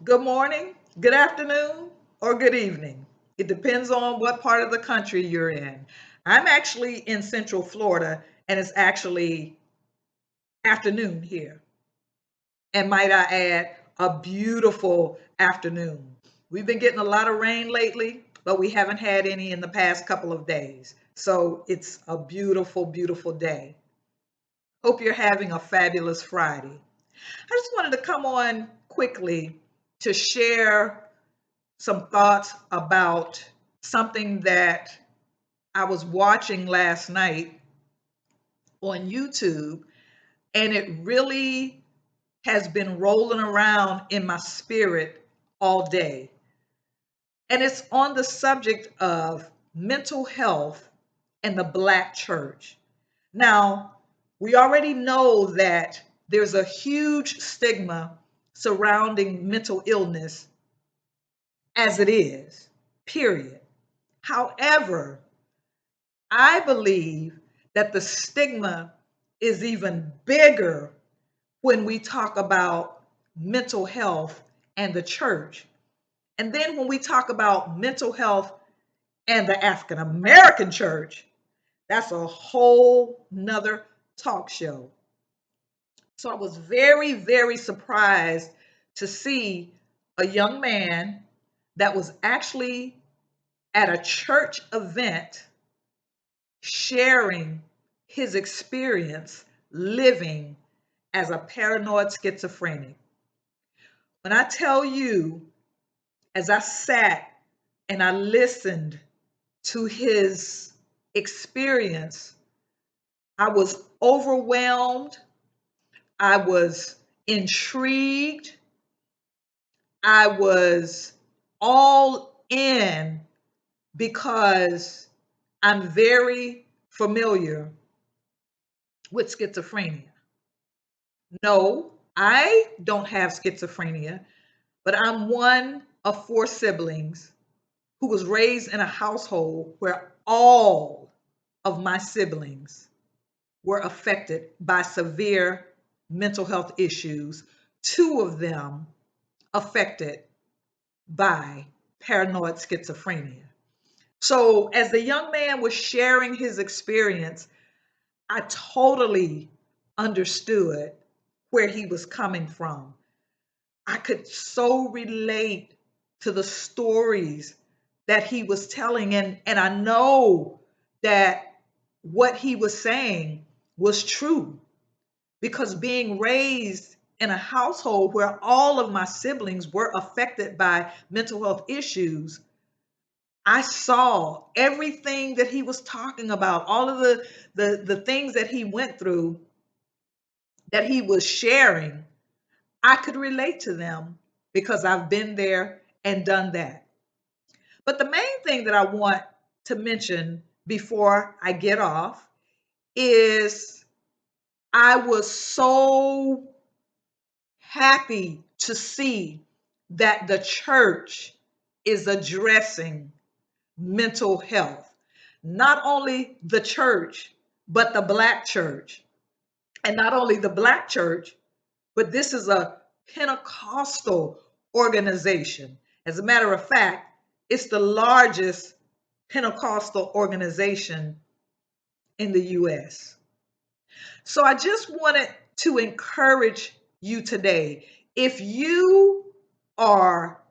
Good morning, good afternoon, or good evening. It depends on what part of the country you're in. I'm actually in Central Florida and it's actually afternoon here. And might I add, a beautiful afternoon. We've been getting a lot of rain lately, but we haven't had any in the past couple of days. So it's a beautiful, beautiful day. Hope you're having a fabulous Friday. I just wanted to come on quickly to share some thoughts about something that I was watching last night on YouTube, and it really has been rolling around in my spirit all day. And it's on the subject of mental health and the Black church. Now, we already know that there's a huge stigma surrounding mental illness as it is, period. However, I believe that the stigma is even bigger when we talk about mental health and the church. And then when we talk about mental health and the African American church, that's a whole nother talk show. So I was very, very surprised to see a young man that was actually at a church event sharing his experience living as a paranoid schizophrenic. When I tell you, as I sat and I listened to his experience, I was overwhelmed, I was intrigued, I was all in because I'm very familiar with schizophrenia. No, I don't have schizophrenia, but I'm one of four siblings who was raised in a household where all of my siblings were affected by severe mental health issues, two of them affected by paranoid schizophrenia. So, as the young man was sharing his experience, I totally understood where he was coming from. I could so relate to the stories that he was telling. And I know that what he was saying was true because being raised in a household where all of my siblings were affected by mental health issues, I saw everything that he was talking about, all of the things that he went through that he was sharing. I could relate to them because I've been there and done that. But the main thing that I want to mention before I get off is I was so happy to see that the church is addressing mental health. Not only the church, but the Black church. And not only the Black church, but this is a Pentecostal organization. As a matter of fact, it's the largest Pentecostal organization in the US. So I just wanted to encourage you today. If you are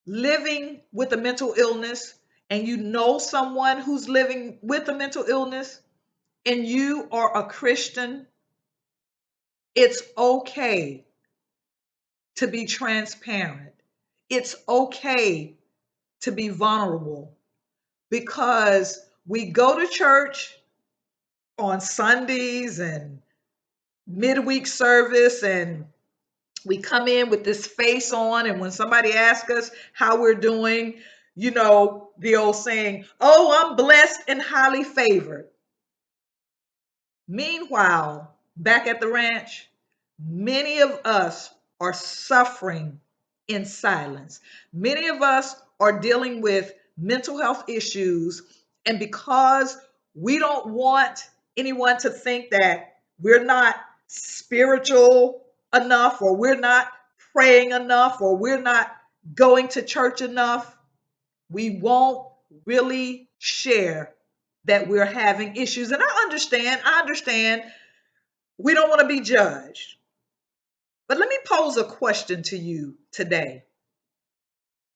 living with a mental illness and you know someone who's living with a mental illness and you are a Christian, it's okay to be transparent. It's okay to be vulnerable because we go to church on Sundays and midweek service and we come in with this face on, and when somebody asks us how we're doing, you know, the old saying, oh, I'm blessed and highly favored. Meanwhile, back at the ranch, many of us are suffering in silence. Many of us are dealing with mental health issues, and because we don't want anyone to think that we're not spiritual enough or we're not praying enough or we're not going to church enough, we won't really share that we're having issues. And I understand we don't want to be judged. But let me pose a question to you today.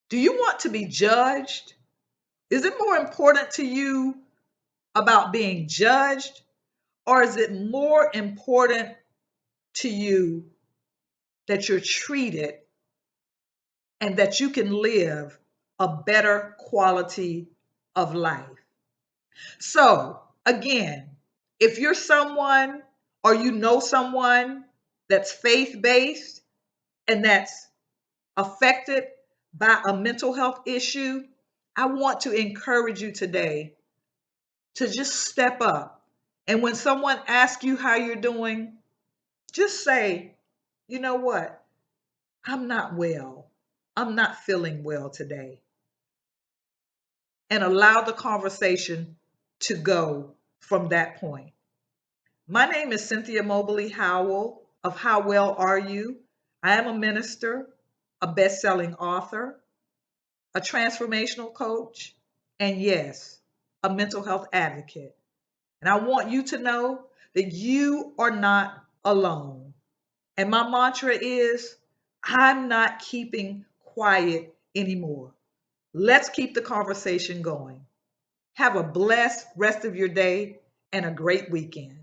Do you want to be judged? Is it more important to you about being judged, or is it more important to you that you're treated and that you can live a better quality of life? So, again, if you're someone or you know someone that's faith based and that's affected by a mental health issue, I want to encourage you today to just step up. And when someone asks you how you're doing, just say, you know what? I'm not well. I'm not feeling well today. And allow the conversation to go from that point. My name is Cynthia Mobley Howell of How Well Are You? I am a minister, a best-selling author, a transformational coach, and yes, a mental health advocate. And I want you to know that you are not alone. And my mantra is I'm not keeping quiet anymore. Let's keep the conversation going. Have a blessed rest of your day and a great weekend.